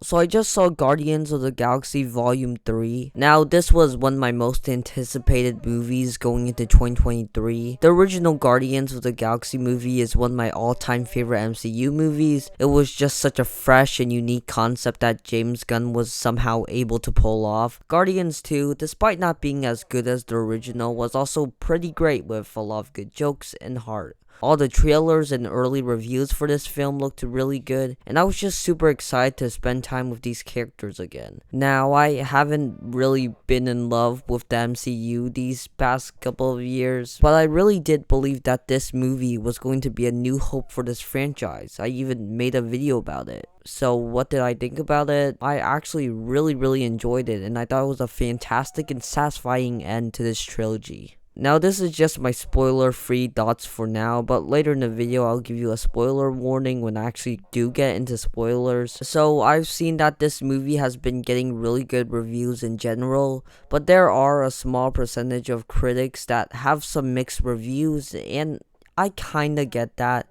So I just saw Guardians of the Galaxy Volume 3. Now, this was one of my most anticipated movies going into 2023. The original Guardians of the Galaxy movie is one of my all-time favorite MCU movies. It was just such a fresh and unique concept that James Gunn was somehow able to pull off. Guardians 2, despite not being as good as the original, was also pretty great with a lot of good jokes and heart. All the trailers and early reviews for this film looked really good, and I was just super excited to spend time with these characters again. Now, I haven't really been in love with the MCU these past couple of years, but I really did believe that this movie was going to be a new hope for this franchise. I even made a video about it. So what did I think about it? I actually really enjoyed it, and I thought it was a fantastic and satisfying end to this trilogy. Now, this is just my spoiler-free thoughts for now, but later in the video, I'll give you a spoiler warning when I actually do get into spoilers. So, I've seen that this movie has been getting really good reviews in general, but there are a small percentage of critics that have some mixed reviews, and I kinda get that.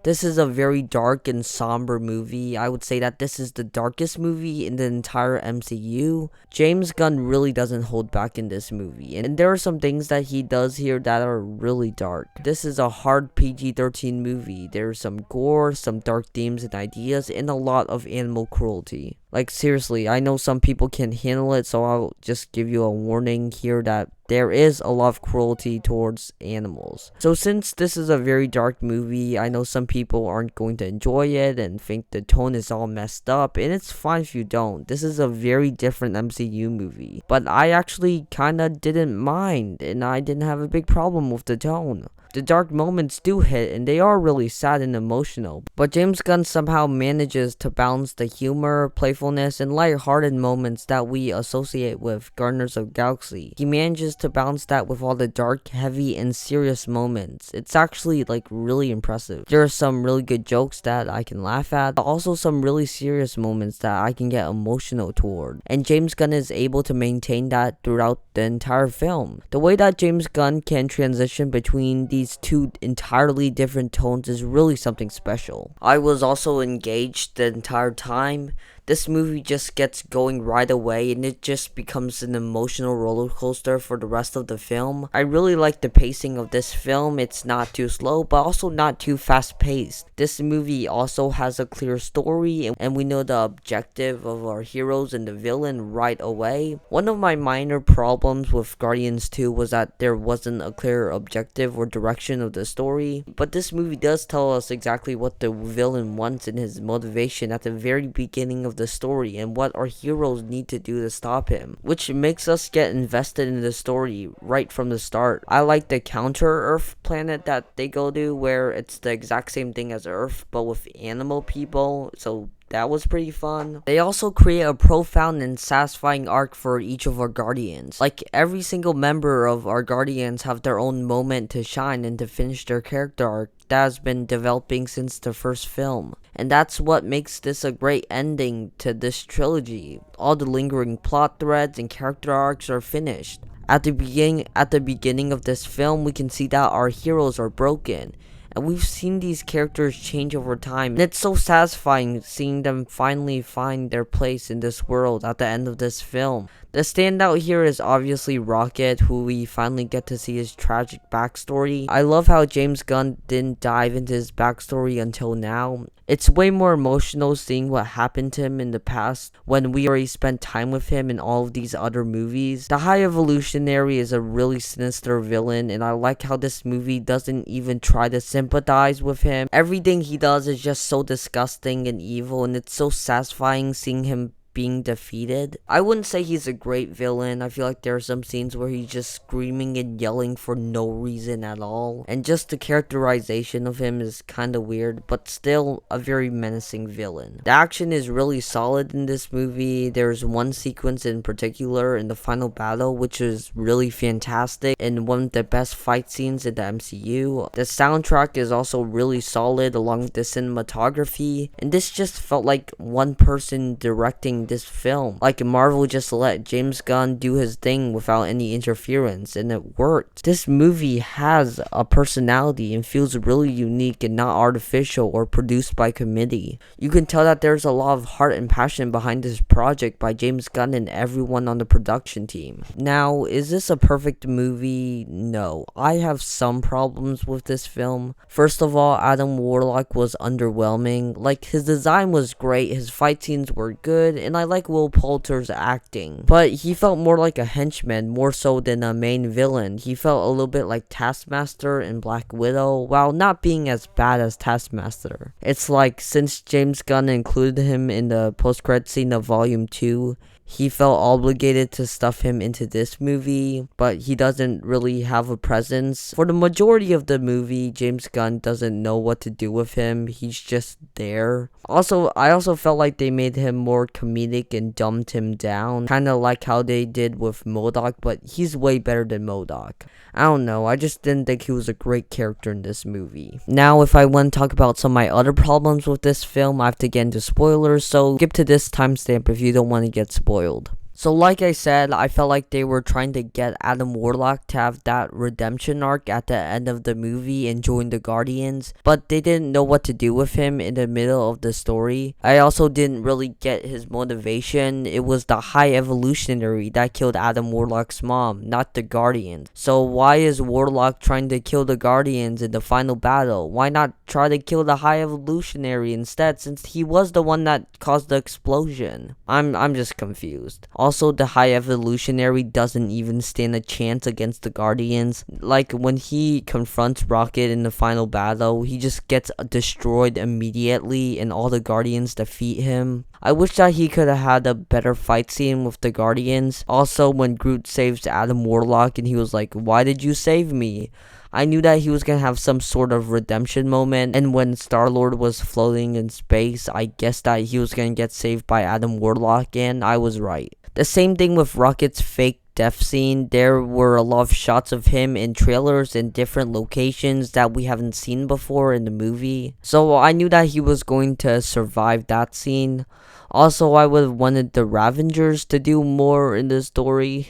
This is a very dark and somber movie. I would say that this is the darkest movie in the entire MCU. James Gunn really doesn't hold back in this movie, and there are some things that he does here that are really dark. This is a hard PG-13 movie. There's some gore, some dark themes and ideas, and a lot of animal cruelty. Like, seriously, I know some people can't handle it, so I'll just give you a warning here that there is a lot of cruelty towards animals. So since this is a very dark movie, I know some people aren't going to enjoy it and think the tone is all messed up, and it's fine if you don't. This is a very different MCU movie. But I actually kinda didn't mind, and I didn't have a big problem with the tone. The dark moments do hit, and they are really sad and emotional, but James Gunn somehow manages to balance the humor, playfulness, and lighthearted moments that we associate with Guardians of the Galaxy. He manages to balance that with all the dark, heavy, and serious moments. It's actually like really impressive. There are some really good jokes that I can laugh at, but also some really serious moments that I can get emotional toward. And James Gunn is able to maintain that throughout the entire film. The way that James Gunn can transition between these two entirely different tones is really something special. I was also engaged the entire time. This movie just gets going right away, and it just becomes an emotional roller coaster for the rest of the film. I really like the pacing of this film. It's not too slow, but also not too fast paced. This movie also has a clear story, and we know the objective of our heroes and the villain right away. One of my minor problems with Guardians 2 was that there wasn't a clear objective or direction of the story, but this movie does tell us exactly what the villain wants and his motivation at the very beginning of the story, and what our heroes need to do to stop him, which makes us get invested in the story right from the start. I like the counter-Earth planet that they go to, where it's the exact same thing as Earth, but with animal people, so that was pretty fun. They also create a profound and satisfying arc for each of our Guardians. Like, every single member of our Guardians have their own moment to shine and to finish their character arc that has been developing since the first film. And that's what makes this a great ending to this trilogy. All the lingering plot threads and character arcs are finished. At the beginning of this film, we can see that our heroes are broken, and we've seen these characters change over time, and it's so satisfying seeing them finally find their place in this world at the end of this film. The standout here is obviously Rocket, who we finally get to see his tragic backstory. I love how James Gunn didn't dive into his backstory until now. It's way more emotional seeing what happened to him in the past when we already spent time with him in all of these other movies. The High Evolutionary is a really sinister villain, and I like how this movie doesn't even try to sympathize with him. Everything he does is just so disgusting and evil, and it's so satisfying seeing him being defeated. I wouldn't say he's a great villain. I feel like there are some scenes where he's just screaming and yelling for no reason at all, and just the characterization of him is kind of weird, but still a very menacing villain. The action is really solid in this movie. There's one sequence in particular in the final battle which is really fantastic and one of the best fight scenes in the MCU. The soundtrack is also really solid along with the cinematography, and this just felt like one person directing behind this film. Like, Marvel just let James Gunn do his thing without any interference, and it worked. This movie has a personality and feels really unique and not artificial or produced by committee. You can tell that there's a lot of heart and passion behind this project by James Gunn and everyone on the production team. Now, is this a perfect movie? No. I have some problems with this film. First of all, Adam Warlock was underwhelming. Like, his design was great, his fight scenes were good, and I like Will Poulter's acting. But he felt more like a henchman, more so than a main villain. He felt a little bit like Taskmaster in Black Widow, while not being as bad as Taskmaster. It's like, since James Gunn included him in the post-credit scene of Volume 2, he felt obligated to stuff him into this movie, but he doesn't really have a presence. For the majority of the movie, James Gunn doesn't know what to do with him. He's just there. I also felt like they made him more comedic and dumbed him down. Kind of like how they did with MODOK, but he's way better than MODOK. I don't know, I just didn't think he was a great character in this movie. Now, if I want to talk about some of my other problems with this film, I have to get into spoilers, so skip to this timestamp if you don't want to get spoiled. So like I said, I felt like they were trying to get Adam Warlock to have that redemption arc at the end of the movie and join the Guardians, but they didn't know what to do with him in the middle of the story. I also didn't really get his motivation. It was the High Evolutionary that killed Adam Warlock's mom, not the Guardians. So why is Warlock trying to kill the Guardians in the final battle? Why not try to kill the High Evolutionary instead, since he was the one that caused the explosion? I'm just confused. Also, the High Evolutionary doesn't even stand a chance against the Guardians. Like, when he confronts Rocket in the final battle, he just gets destroyed immediately and all the Guardians defeat him. I wish that he could have had a better fight scene with the Guardians. Also, when Groot saves Adam Warlock and he was like, "Why did you save me?" I knew that he was going to have some sort of redemption moment, and when Star-Lord was floating in space, I guessed that he was going to get saved by Adam Warlock, and I was right. The same thing with Rocket's fake death scene. There were a lot of shots of him in trailers in different locations that we haven't seen before in the movie, so I knew that he was going to survive that scene. Also, I would have wanted the Ravengers to do more in the story.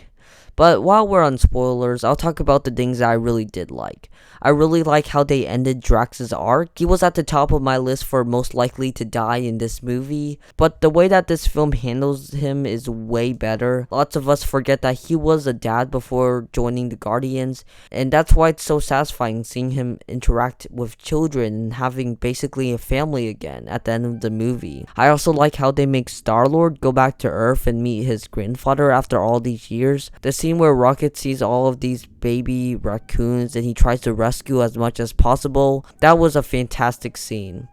But while we're on spoilers, I'll talk about the things that I really did like. I really like how they ended Drax's arc. He was at the top of my list for most likely to die in this movie, but the way that this film handles him is way better. Lots of us forget that he was a dad before joining the Guardians, and that's why it's so satisfying seeing him interact with children and having basically a family again at the end of the movie. I also like how they make Star-Lord go back to Earth and meet his grandfather after all these years. The scene where Rocket sees all of these baby raccoons and he tries to rescue as much as possible, that was a fantastic scene.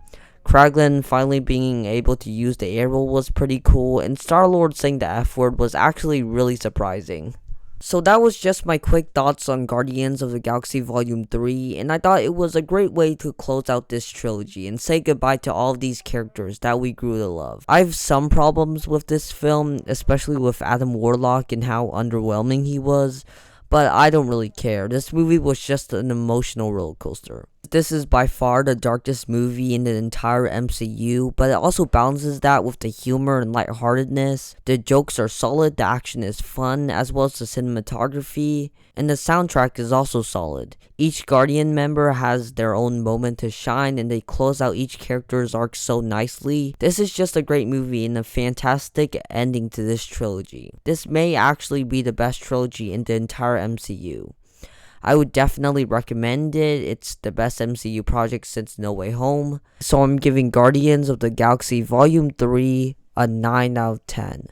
Kraglin finally being able to use the arrow was pretty cool, and Star-Lord saying the F word was actually really surprising. So that was just my quick thoughts on Guardians of the Galaxy Volume 3, and I thought it was a great way to close out this trilogy and say goodbye to all of these characters that we grew to love. I have some problems with this film, especially with Adam Warlock and how underwhelming he was, but I don't really care. This movie was just an emotional roller coaster. This is by far the darkest movie in the entire MCU, but it also balances that with the humor and lightheartedness. The jokes are solid, the action is fun, as well as the cinematography, and the soundtrack is also solid. Each Guardian member has their own moment to shine, and they close out each character's arc so nicely. This is just a great movie and a fantastic ending to this trilogy. This may actually be the best trilogy in the entire MCU. I would definitely recommend it. It's the best MCU project since No Way Home. So I'm giving Guardians of the Galaxy Volume 3 a 9 out of 10.